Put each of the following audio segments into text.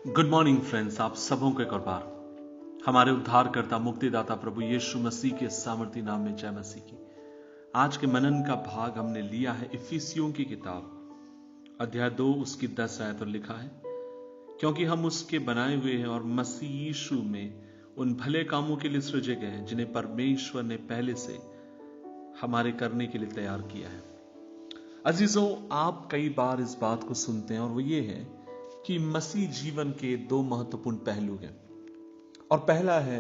Good morning friends, आप सबों को एक और बार हमारे उद्धारकर्ता मुक्तिदाता प्रभु यीशु मसीह के सामर्थी नाम में जय मसीह की। आज के मनन का भाग हमने लिया है इफिसियों की किताब अध्याय 2 उसकी 10 आयत पर लिखा है, क्योंकि हम उसके बनाए हुए हैं और मसीह यीशु में उन भले कामों के लिए सृजे गए हैं जिन्हें परमेश्वर ने पहले से हमारे करने के लिए तैयार किया है। अजीजों, आप कई बार इस बात को सुनते हैं और वो ये है कि मसीह जीवन के दो महत्वपूर्ण पहलू हैं, और पहला है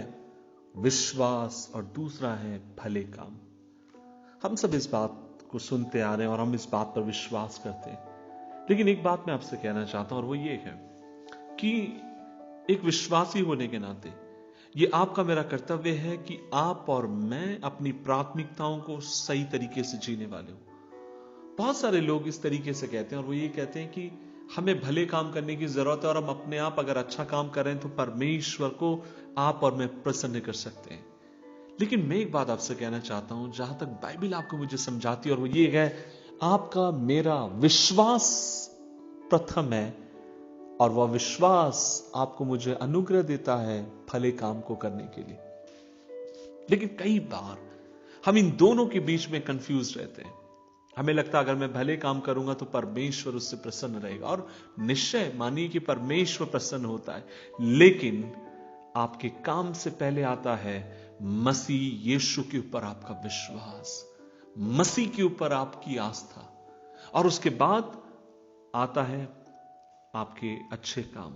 विश्वास और दूसरा है भले काम। हम सब इस बात को सुनते आ रहे हैं और हम इस बात पर विश्वास करते हैं। लेकिन एक बात मैं आपसे कहना चाहता हूं और वो ये है कि एक विश्वासी होने के नाते ये आपका मेरा कर्तव्य है कि आप और मैं अपनी प्राथमिकताओं को सही तरीके से जीने वाले हो। बहुत सारे लोग इस तरीके से कहते हैं और वो ये कहते हैं कि हमें भले काम करने की जरूरत है और हम अपने आप अगर अच्छा काम करें तो परमेश्वर को आप और मैं प्रसन्न कर सकते हैं। लेकिन मैं एक बात आपसे कहना चाहता हूं, जहां तक बाइबल आपको मुझे समझाती है, और वो ये है आपका मेरा विश्वास प्रथम है और वह विश्वास आपको मुझे अनुग्रह देता है भले काम को करने के लिए। लेकिन कई बार हम इन दोनों के बीच में कंफ्यूज रहते हैं। हमें लगता है अगर मैं भले काम करूंगा तो परमेश्वर उससे प्रसन्न रहेगा, और निश्चय मानिए कि परमेश्वर प्रसन्न होता है, लेकिन आपके काम से पहले आता है मसीह यीशु के ऊपर आपका विश्वास, मसीह के ऊपर आपकी आस्था, और उसके बाद आता है आपके अच्छे काम।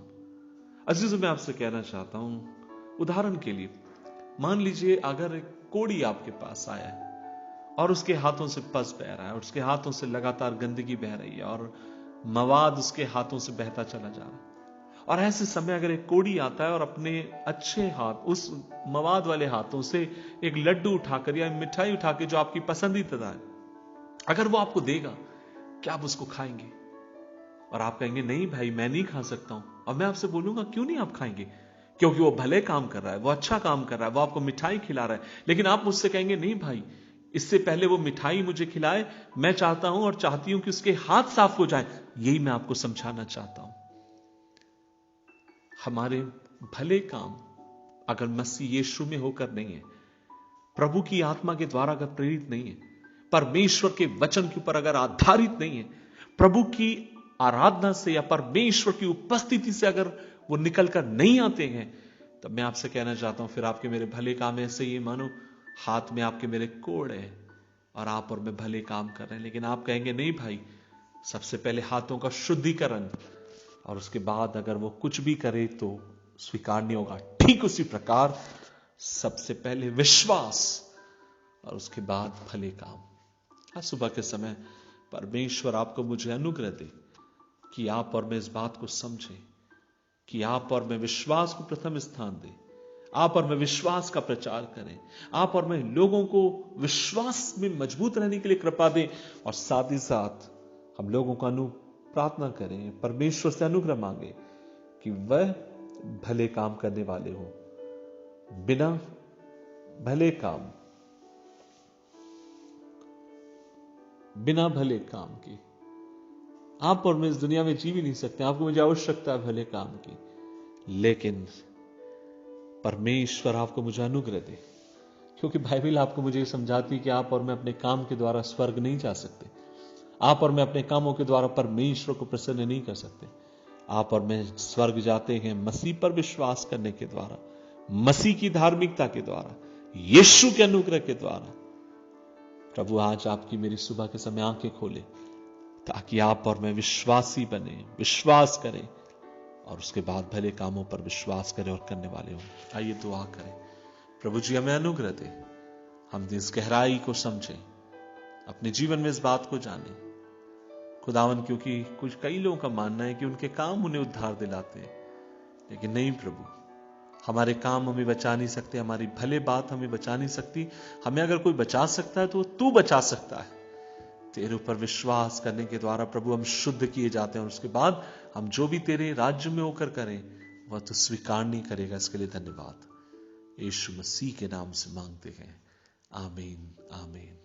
अजीजों, मैं आपसे कहना चाहता हूं, उदाहरण के लिए मान लीजिए अगर एक कोढ़ी आपके पास आया है और उसके हाथों से पस बह रहा है और उसके हाथों से लगातार गंदगी बह रही है और मवाद उसके हाथों से बहता चला जा रहा है, और ऐसे समय अगर एक कोढ़ी आता है और अपने अच्छे हाथ उस मवाद वाले हाथों से एक लड्डू उठाकर या मिठाई उठाकर जो आपकी पसंदीदा है, अगर वो आपको देगा, क्या आप उसको खाएंगे? और आप कहेंगे नहीं भाई, मैं नहीं खा सकता हूं। और मैं आपसे बोलूंगा क्यों नहीं आप खाएंगे? क्योंकि वो भले काम कर रहा है, वो अच्छा काम कर रहा है, वो आपको मिठाई खिला रहा है। लेकिन आप मुझसे कहेंगे नहीं भाई, इससे पहले वो मिठाई मुझे खिलाए, मैं चाहता हूं और चाहती हूं कि उसके हाथ साफ हो जाए। यही मैं आपको समझाना चाहता हूं। हमारे भले काम अगर मसीह यीशु में होकर नहीं है, प्रभु की आत्मा के द्वारा अगर प्रेरित नहीं है, परमेश्वर के वचन के ऊपर अगर आधारित नहीं है, प्रभु की आराधना से या परमेश्वर की उपस्थिति से अगर वो निकलकर नहीं आते हैं, तब मैं आपसे कहना चाहता हूं फिर आपके मेरे भले काम ऐसे ही मानो हाथ में आपके मेरे कोड़ है और आप और मैं भले काम कर रहे हैं। लेकिन आप कहेंगे नहीं भाई, सबसे पहले हाथों का शुद्धिकरण, और उसके बाद अगर वो कुछ भी करे तो स्वीकार नहीं होगा। ठीक उसी प्रकार सबसे पहले विश्वास और उसके बाद भले काम। आज सुबह के समय परमेश्वर आपको मुझे अनुग्रह दे कि आप और मैं इस बात को समझें कि आप और मैं विश्वास को प्रथम स्थान दें, आप और मैं विश्वास का प्रचार करें, आप और मैं लोगों को विश्वास में मजबूत रहने के लिए कृपा दें, और साथ ही साथ हम लोगों को प्रार्थना करें, परमेश्वर से अनुग्रह मांगे कि वह भले काम करने वाले हो। बिना भले काम के आप और मैं इस दुनिया में जी भी नहीं सकते। आपको मुझे आवश्यकता है भले काम की, लेकिन परमेश्वर आपको मुझे अनुग्रह दे, क्योंकि बाइबल आपको मुझे समझाती है कि आप और मैं अपने काम के द्वारा स्वर्ग नहीं जा सकते। आप और मैं अपने कामों के द्वारा परमेश्वर को प्रसन्न नहीं कर सकते। आप और मैं स्वर्ग जाते हैं मसीह पर विश्वास करने के द्वारा, मसीह की धार्मिकता के द्वारा, यीशु के अनुग्रह के द्वारा। प्रभु आज आपकी मेरी सुबह के समय आंखें खोले ताकि आप और मैं विश्वासी बने, विश्वास करें और उसके बाद भले कामों पर विश्वास करें और करने वाले हों। आइए दुआ करें। प्रभु जी, हमें अनुग्रह दे, हम इस गहराई को समझें, अपने जीवन में इस बात को जानें खुदावन, क्योंकि कुछ कई लोगों का मानना है कि उनके काम उन्हें उद्धार दिलाते हैं, लेकिन नहीं प्रभु, हमारे काम हमें बचा नहीं सकते, हमारी भले बात हमें बचा नहीं सकती। हमें अगर कोई बचा सकता है तो तू बचा सकता है। तेरे ऊपर विश्वास करने के द्वारा प्रभु हम शुद्ध किए जाते हैं, और उसके बाद हम जो भी तेरे राज्य में होकर करें वह तो स्वीकार नहीं करेगा। इसके लिए धन्यवाद। यीशु मसीह के नाम से मांगते हैं, आमीन आमीन।